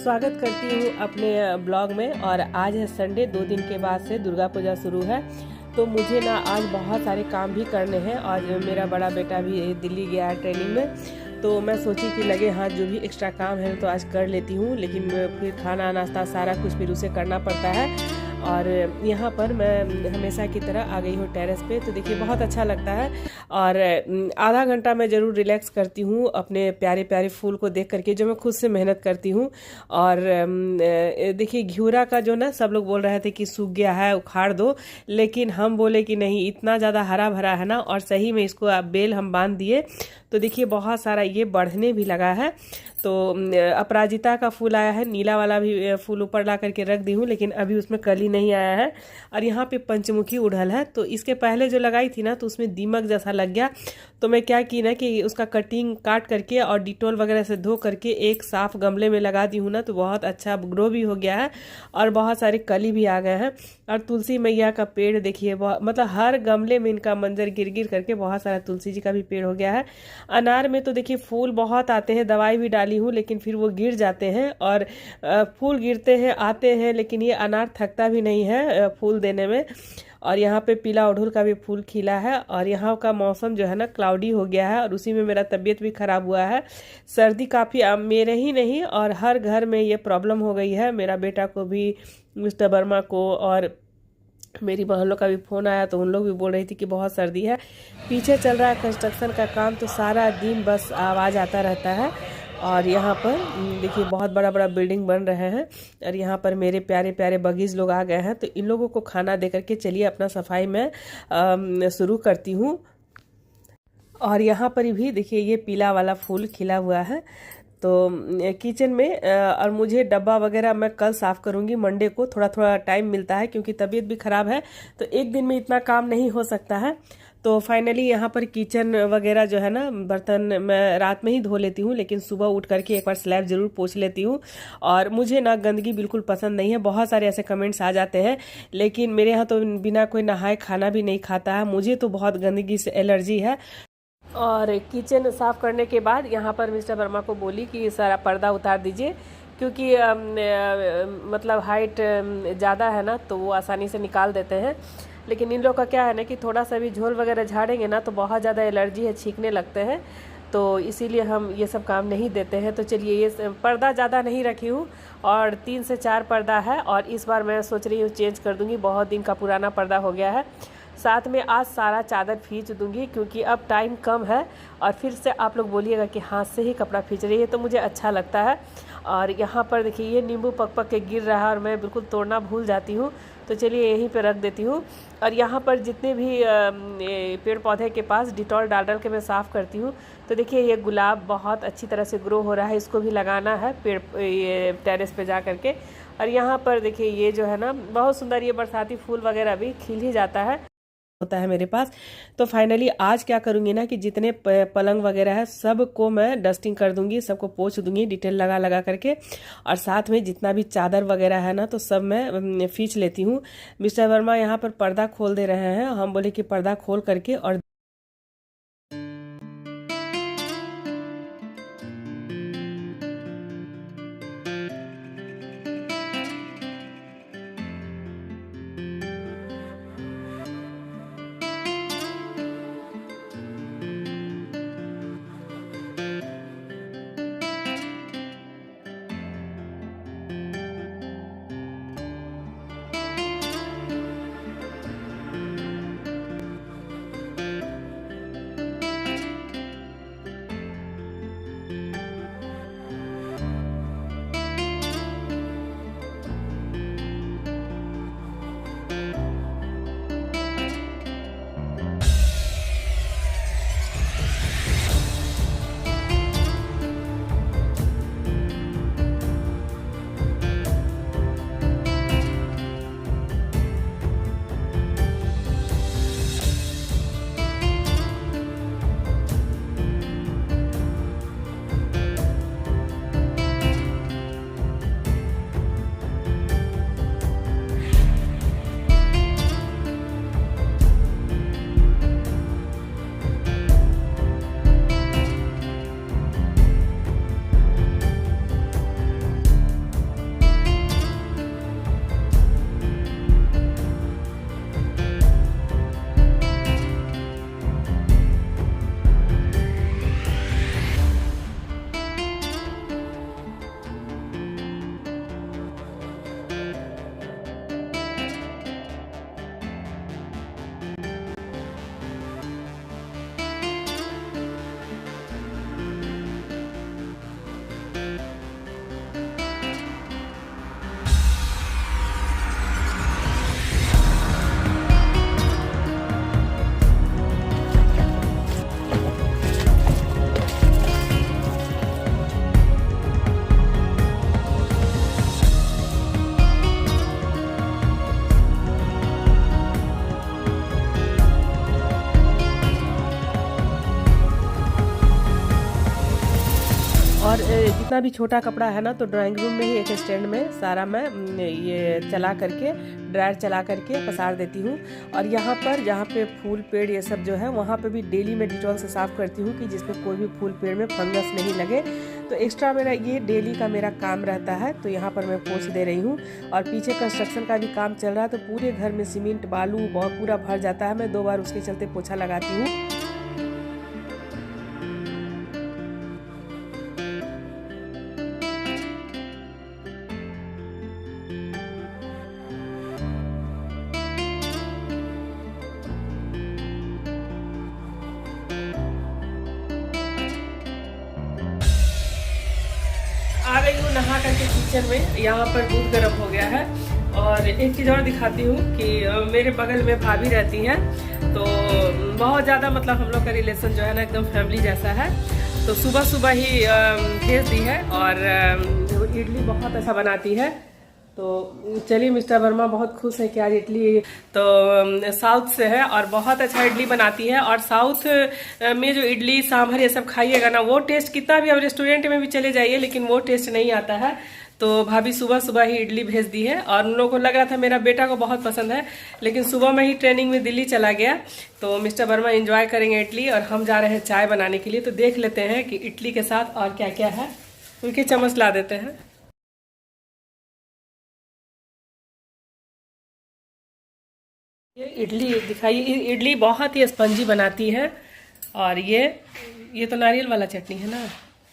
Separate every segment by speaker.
Speaker 1: स्वागत करती हूँ अपने ब्लॉग में। और आज है संडे, 2 दिन के बाद से दुर्गा पूजा शुरू है। तो मुझे ना आज बहुत सारे काम भी करने हैं। आज मेरा बड़ा बेटा भी दिल्ली गया है ट्रेनिंग में, तो मैं सोची कि लगे हाथ जो भी एक्स्ट्रा काम है तो आज कर लेती हूँ। लेकिन फिर खाना नाश्ता सारा कुछ फिर उसे करना पड़ता है। और यहाँ पर मैं हमेशा की तरह आ गई हूँ टेरेस पे। तो देखिए बहुत अच्छा लगता है। और आधा घंटा मैं ज़रूर रिलैक्स करती हूँ अपने प्यारे प्यारे फूल को देख करके, जो मैं खुद से मेहनत करती हूँ। और देखिए घिउरा का जो ना सब लोग बोल रहे थे कि सूख गया है उखाड़ दो, लेकिन हम बोले कि नहीं, इतना ज़्यादा हरा भरा है ना। और सही में इसको बेल हम बांध दिए तो देखिए बहुत सारा ये बढ़ने भी लगा है। तो अपराजिता का फूल आया है, नीला वाला भी फूल ऊपर ला करके रख दी हूँ, लेकिन अभी उसमें कली नहीं आया है। और यहाँ पे पंचमुखी उड़हल है। तो इसके पहले जो लगाई थी ना तो उसमें दीमक जैसा लग गया। तो मैं क्या की ना कि उसका कटिंग काट करके और डिटॉल वगैरह से धो करके एक साफ गमले में लगा दी हूँ ना, तो बहुत अच्छा ग्रो भी हो गया है और बहुत सारे कली भी आ गए हैं। और तुलसी मैया का पेड़ देखिए, मतलब हर गमले में इनका मंजर गिर गिर करके बहुत सारा तुलसी जी का भी पेड़ हो गया है। अनार में तो देखिए फूल बहुत आते हैं, दवाई भी डाली हूँ लेकिन फिर वो गिर जाते हैं। और फूल गिरते हैं आते हैं, लेकिन ये अनार थकता भी नहीं है फूल देने में। और यहाँ पे पीला अड़हुल का भी फूल खिला है। और यहाँ का मौसम जो है ना क्लाउडी हो गया है, और उसी में मेरा तबीयत भी खराब हुआ है। सर्दी काफ़ी, मेरे ही नहीं और हर घर में ये प्रॉब्लम हो गई है। मेरा बेटा को भी, मिस्टर वर्मा को, और मेरी बहनों का भी फ़ोन आया तो उन लोग भी बोल रही थी कि बहुत सर्दी है। पीछे चल रहा है कंस्ट्रक्शन का काम, तो सारा दिन बस आवाज़ आता रहता है। और यहाँ पर देखिए बहुत बड़ा बड़ा बिल्डिंग बन रहे हैं। और यहाँ पर मेरे प्यारे प्यारे बगीज लोग आ गए हैं, तो इन लोगों को खाना दे करके चलिए अपना सफाई में शुरू करती हूँ। और यहाँ पर भी देखिए ये पीला वाला फूल खिला हुआ है। तो किचन में और मुझे डब्बा वगैरह मैं कल साफ़ करूँगी। मंडे को थोड़ा थोड़ा टाइम मिलता है क्योंकि तबीयत भी ख़राब है, तो एक दिन में इतना काम नहीं हो सकता है। तो फाइनली यहाँ पर किचन वगैरह जो है ना, बर्तन मैं रात में ही धो लेती हूँ, लेकिन सुबह उठ करके एक बार स्लैब ज़रूर पोंछ लेती हूँ। और मुझे ना गंदगी बिल्कुल पसंद नहीं है। बहुत सारे ऐसे कमेंट्स आ जाते हैं, लेकिन मेरे यहाँ तो बिना कोई नहाए खाना भी नहीं खाता है। मुझे तो बहुत गंदगी से एलर्जी है। और किचन साफ़ करने के बाद यहाँ पर मिस्टर वर्मा को बोली कि सारा पर्दा उतार दीजिए, क्योंकि मतलब हाइट ज़्यादा है ना, तो वो आसानी से निकाल देते हैं। लेकिन इन लोग का क्या है ना कि थोड़ा सा भी झोल वगैरह झाड़ेंगे ना तो बहुत ज़्यादा एलर्जी है, छींकने लगते हैं। तो इसीलिए हम ये सब काम नहीं देते हैं। तो चलिए, ये पर्दा ज़्यादा नहीं रखी हूँ और 3 से 4 पर्दा है। और इस बार मैं सोच रही हूँ चेंज कर दूँगी, बहुत दिन का पुराना पर्दा हो गया है। साथ में आज सारा चादर खींच दूंगी क्योंकि अब टाइम कम है। और फिर से आप लोग बोलिएगा कि हाथ से ही कपड़ा खींच रही है, तो मुझे अच्छा लगता है। और यहाँ पर देखिए ये नींबू पक पक के गिर रहा है और मैं बिल्कुल तोड़ना भूल जाती हूँ, तो चलिए यहीं पे रख देती हूँ। और यहाँ पर जितने भी पेड़ पौधे के पास डिटॉल डाल डाल के मैं साफ़ करती हूँ। तो देखिए ये गुलाब बहुत अच्छी तरह से ग्रो हो रहा है, इसको भी लगाना है पेड़ ये टेरेस पे जा करके। और यहाँ पर देखिए ये जो है ना बहुत सुंदर, ये बरसाती फूल वगैरह भी खिल ही जाता है होता है मेरे पास। तो फाइनली आज क्या करूंगी ना कि जितने पलंग वगैरह है सबको मैं डस्टिंग कर दूंगी, सबको पोंछ दूंगी डिटेल लगा लगा करके। और साथ में जितना भी चादर वगैरह है ना तो सब मैं खींच लेती हूँ। मिस्टर वर्मा यहाँ पर पर्दा खोल दे रहे हैं, हम बोले कि पर्दा खोल करके और और जितना भी छोटा कपड़ा है ना तो ड्राइंग रूम में ही एक स्टैंड में सारा मैं ये चला करके ड्रायर चला करके पसार देती हूँ। और यहाँ पर जहाँ पे फूल पेड़ ये सब जो है वहाँ पे भी डेली मैं डिटॉल से साफ़ करती हूँ कि जिसमें कोई भी फूल पेड़ में फंगस नहीं लगे। तो एक्स्ट्रा मेरा ये डेली का मेरा काम रहता है। तो यहाँ पर मैं पोंछ दे रही हूँ और पीछे कंस्ट्रक्शन का भी काम चल रहा है तो पूरे घर में सीमेंट बालू बहुत पूरा भर जाता है। मैं 2 बार उसके चलते पोछा लगाती हूँ। आ गई हूँ नहा करके किचन में। यहाँ पर दूध गर्म हो गया है। और एक चीज़ और दिखाती हूँ कि मेरे बगल में भाभी रहती हैं तो बहुत ज़्यादा मतलब हम लोग का रिलेशन जो है ना एकदम फैमिली जैसा है। तो सुबह सुबह ही भेज दी है और इडली बहुत अच्छा बनाती है। तो चलिए मिस्टर वर्मा बहुत खुश है कि आज इडली तो साउथ से है और बहुत अच्छा इडली बनाती है। और साउथ में जो इडली सांभर ये सब खाइएगा ना वो टेस्ट कितना भी अब रेस्टोरेंट में भी चले जाइए लेकिन वो टेस्ट नहीं आता है। तो भाभी सुबह सुबह ही इडली भेज दी है और उन लोगों को लग रहा था मेरा बेटा को बहुत पसंद है लेकिन सुबह में ही ट्रेनिंग में दिल्ली चला गया। तो मिस्टर वर्मा एंजॉय करेंगे इडली और हम जा रहे हैं चाय बनाने के लिए। तो देख लेते हैं कि इडली के साथ और क्या क्या है। उनके चम्मच ला देते हैं। ये इडली दिखाइए। इडली बहुत ही स्पंजी बनाती है। और ये तो नारियल वाला चटनी है ना,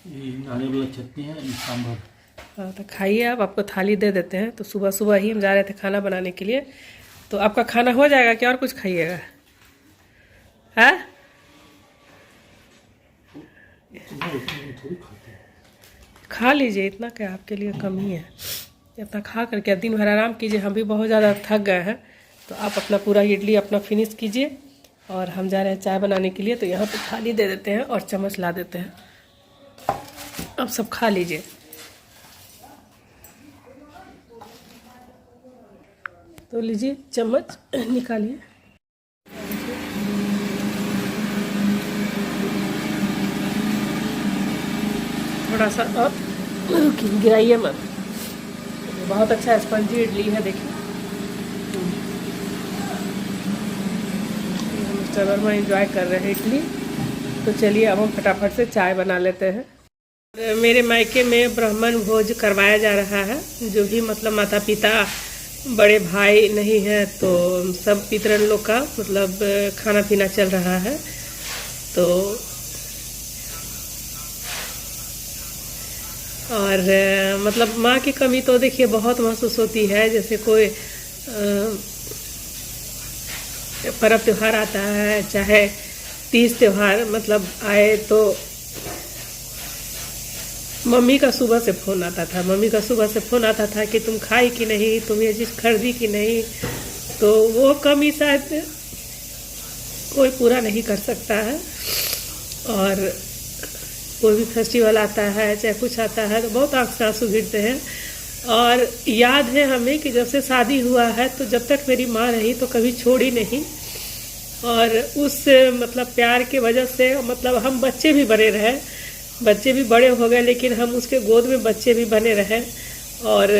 Speaker 2: ये नारियल वाला चटनी है सांभर।
Speaker 1: हाँ तो खाइए आप, आपको थाली दे देते हैं। तो सुबह सुबह ही हम जा रहे थे खाना बनाने के लिए। तो आपका खाना हो जाएगा क्या और कुछ खाइएगा? है खा लीजिए, इतना क्या आपके लिए कम ही है। इतना खा करके दिन भर आराम कीजिए। हम भी बहुत ज़्यादा थक गए हैं। तो आप अपना पूरा इडली अपना फिनिश कीजिए और हम जा रहे हैं चाय बनाने के लिए। तो यहाँ पे थाली दे देते हैं और चम्मच ला देते हैं। अब सब खा लीजिए। तो लीजिए चम्मच निकालिए। थोड़ा सा और रुकिए, गिराइए मत। बहुत अच्छा स्पंजी इडली है देखिए। मिस्टर वर्मा एंजॉय कर रहे हैं इडली। तो चलिए अब हम फटाफट से चाय बना लेते हैं। मेरे मायके में ब्राह्मण भोज करवाया जा रहा है। जो भी मतलब माता पिता बड़े भाई नहीं है तो सब पितरन लोग का मतलब खाना पीना चल रहा है। तो और मतलब माँ की कमी तो देखिए बहुत महसूस होती है। जैसे कोई पर्व त्योहार आता है चाहे तीज त्योहार मतलब आए तो मम्मी का सुबह से फ़ोन आता था कि तुम खाई कि नहीं, तुम ये चीज़ खरीदी कि नहीं। तो वो कमी शायद कोई पूरा नहीं कर सकता है। और कोई भी फेस्टिवल आता है चाहे कुछ आता है तो बहुत आँख से आंसू गिरते हैं। और याद है हमें कि जब से शादी हुआ है तो जब तक मेरी माँ रही तो कभी छोड़ी नहीं। और उस मतलब प्यार के वजह से मतलब हम बच्चे भी बने रहे, बच्चे भी बड़े हो गए लेकिन हम उसके गोद में बच्चे भी बने रहे। और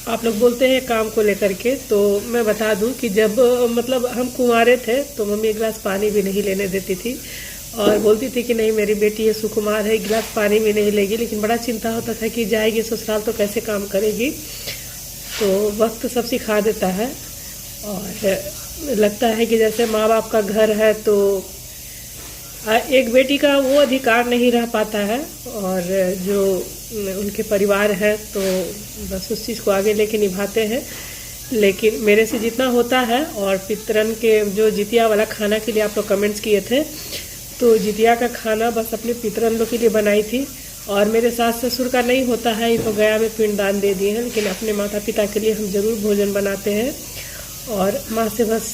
Speaker 1: आप लोग बोलते हैं काम को लेकर के, तो मैं बता दूं कि जब मतलब हम कुंवारे थे तो मम्मी एक गिलास पानी भी नहीं लेने देती थी और बोलती थी कि नहीं मेरी बेटी ये सुकुमार है, एक गिलास पानी भी नहीं लेगी। लेकिन बड़ा चिंता होता था कि जाएगी ससुराल तो कैसे काम करेगी। तो वक्त सब सिखा देता है और लगता है कि जैसे माँ बाप का घर है तो एक बेटी का वो अधिकार नहीं रह पाता है। और जो उनके परिवार है तो बस उस चीज़ को आगे लेके निभाते हैं। लेकिन मेरे से जितना होता है और पितरन के जो जितिया वाला खाना के लिए आप लोग कमेंट्स किए थे तो जितिया का खाना बस अपने पितरन लोग के लिए बनाई थी। और मेरे सास ससुर का नहीं होता है, ये तो गया में पिंडदान दे दिए हैं। लेकिन अपने माता पिता के लिए हम ज़रूर भोजन बनाते हैं। और माँ से बस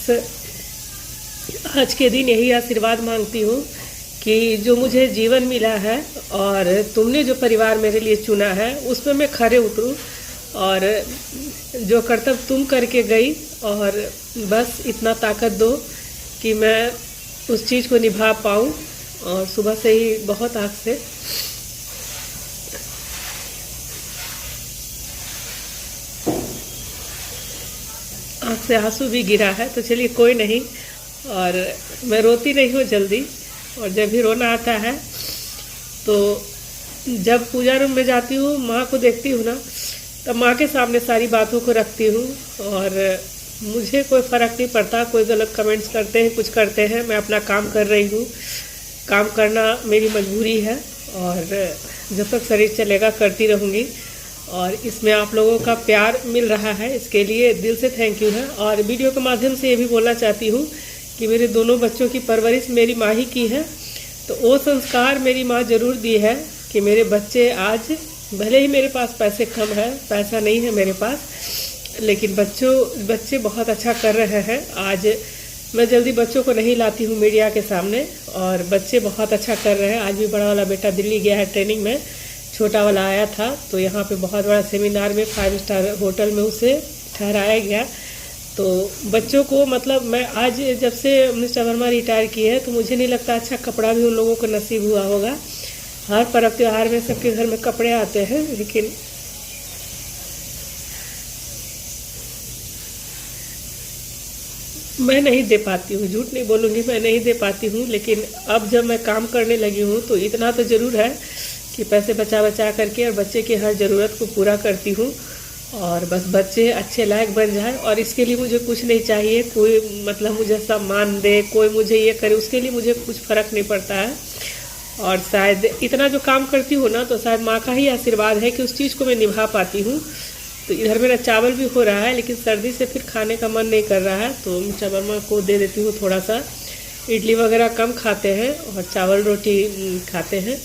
Speaker 1: आज के दिन यही आशीर्वाद मांगती हूँ कि जो मुझे जीवन मिला है और तुमने जो परिवार मेरे लिए चुना है उसमें मैं खरे उतरूँ और जो कर्तव्य तुम करके गई और बस इतना ताकत दो कि मैं उस चीज़ को निभा पाऊँ। और सुबह से ही बहुत आँख से आँख से आंसू भी गिरा है, तो चलिए कोई नहीं। और मैं रोती नहीं हूँ जल्दी, और जब भी रोना आता है तो जब पूजा रूम में जाती हूँ, माँ को देखती हूँ ना, तब माँ के सामने सारी बातों को रखती हूँ। और मुझे कोई फ़र्क नहीं पड़ता, कोई गलत कमेंट्स करते हैं, कुछ करते हैं, मैं अपना काम कर रही हूँ। काम करना मेरी मजबूरी है, और जब तक शरीर चलेगा करती रहूँगी। और इसमें आप लोगों का प्यार मिल रहा है, इसके लिए दिल से थैंक यू है। और वीडियो के माध्यम से ये भी बोलना चाहती हूँ कि मेरे दोनों बच्चों की परवरिश मेरी माँ ही की है। तो वो संस्कार मेरी माँ ज़रूर दी है कि मेरे बच्चे आज, भले ही मेरे पास पैसे कम है, पैसा नहीं है मेरे पास, लेकिन बच्चे बहुत अच्छा कर रहे हैं। आज मैं जल्दी बच्चों को नहीं लाती हूँ मीडिया के सामने, और बच्चे बहुत अच्छा कर रहे हैं। आज भी बड़ा वाला बेटा दिल्ली गया है ट्रेनिंग में, छोटा वाला आया था, तो यहाँ पे बहुत बड़ा सेमिनार में 5 स्टार होटल में उसे ठहराया गया। तो बच्चों को मतलब मैं आज जब से मिस्टर वर्मा रिटायर किए हैं, तो मुझे नहीं लगता अच्छा कपड़ा भी उन लोगों को नसीब हुआ होगा। हर पर्व त्योहार में सबके घर में कपड़े आते हैं, लेकिन मैं नहीं दे पाती हूँ, झूठ नहीं बोलूँगी, मैं नहीं दे पाती हूँ। लेकिन अब जब मैं काम करने लगी हूँ तो इतना तो ज़रूर है कि पैसे बचा करके और बच्चे की हर ज़रूरत को पूरा करती हूँ। और बस बच्चे अच्छे लायक बन जाए, और इसके लिए मुझे कुछ नहीं चाहिए। कोई मतलब मुझे सम्मान दे, कोई मुझे ये करे, उसके लिए मुझे कुछ फ़र्क नहीं पड़ता है। और शायद इतना जो काम करती हूँ ना, तो शायद माँ का ही आशीर्वाद है कि उस चीज़ को मैं निभा पाती हूँ। तो इधर मेरा चावल भी हो रहा है, लेकिन सर्दी से फिर खाने का मन नहीं कर रहा है, तो मिस्टर वर्मा को दे देती हूँ थोड़ा सा। इडली वगैरह कम खाते हैं और चावल रोटी खाते हैं।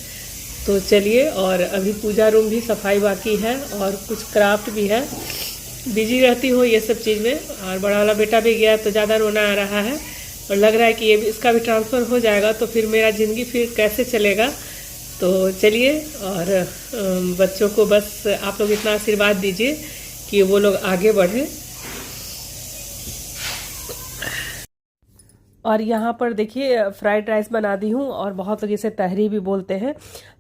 Speaker 1: तो चलिए, और अभी पूजा रूम भी सफाई बाकी है, और कुछ क्राफ्ट भी है। बिजी रहती हूँ ये सब चीज़ में। और बड़ा वाला बेटा भी गया तो ज़्यादा रोना आ रहा है, और लग रहा है कि ये इसका भी ट्रांसफ़र हो जाएगा तो फिर मेरा ज़िंदगी फिर कैसे चलेगा। तो चलिए, और बच्चों को बस आप लोग इतना आशीर्वाद दीजिए कि वो लोग आगे बढ़ें। और यहाँ पर देखिए फ्राइड राइस बना दी हूँ, और बहुत लोग इसे तहरी भी बोलते हैं।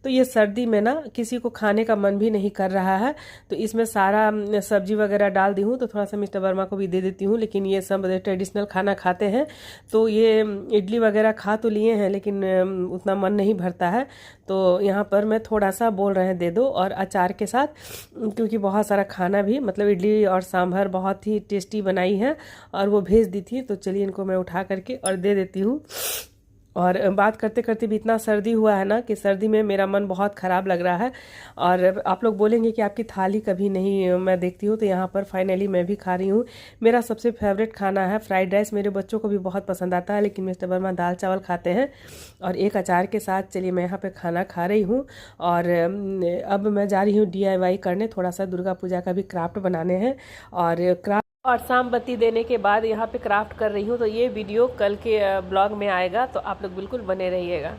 Speaker 1: तो ये सर्दी में ना किसी को खाने का मन भी नहीं कर रहा है, तो इसमें सारा सब्जी वगैरह डाल दी हूँ। तो थोड़ा सा मिस्टर वर्मा को भी दे देती हूँ, लेकिन ये सब ट्रेडिशनल खाना खाते हैं। तो ये इडली वगैरह खा तो लिए हैं, लेकिन उतना मन नहीं भरता है। तो यहाँ पर मैं थोड़ा सा बोल रहे हैं दे दो, और अचार के साथ, क्योंकि बहुत सारा खाना भी मतलब इडली और सांभर बहुत ही टेस्टी बनाई है, और वो भेज दी थी। तो चलिए इनको मैं उठा करके और दे देती हूँ। और बात करते करते भी इतना सर्दी हुआ है ना, कि सर्दी में मेरा मन बहुत ख़राब लग रहा है। और आप लोग बोलेंगे कि आपकी थाली कभी नहीं मैं देखती हूँ, तो यहाँ पर फाइनली मैं भी खा रही हूँ। मेरा सबसे फेवरेट खाना है फ्राइड राइस, मेरे बच्चों को भी बहुत पसंद आता है, लेकिन मिस्टर वर्मा दाल चावल खाते हैं, और एक अचार के साथ। चलिए मैं यहाँ पर खाना खा रही हूँ, और अब मैं जा रही हूँ DIY करने, थोड़ा सा दुर्गा पूजा का भी क्राफ्ट बनाने हैं। और शाम बत्ती देने के बाद यहाँ पे क्राफ्ट कर रही हूँ। तो ये वीडियो कल के ब्लॉग में आएगा, तो आप लोग बिल्कुल बने रहिएगा।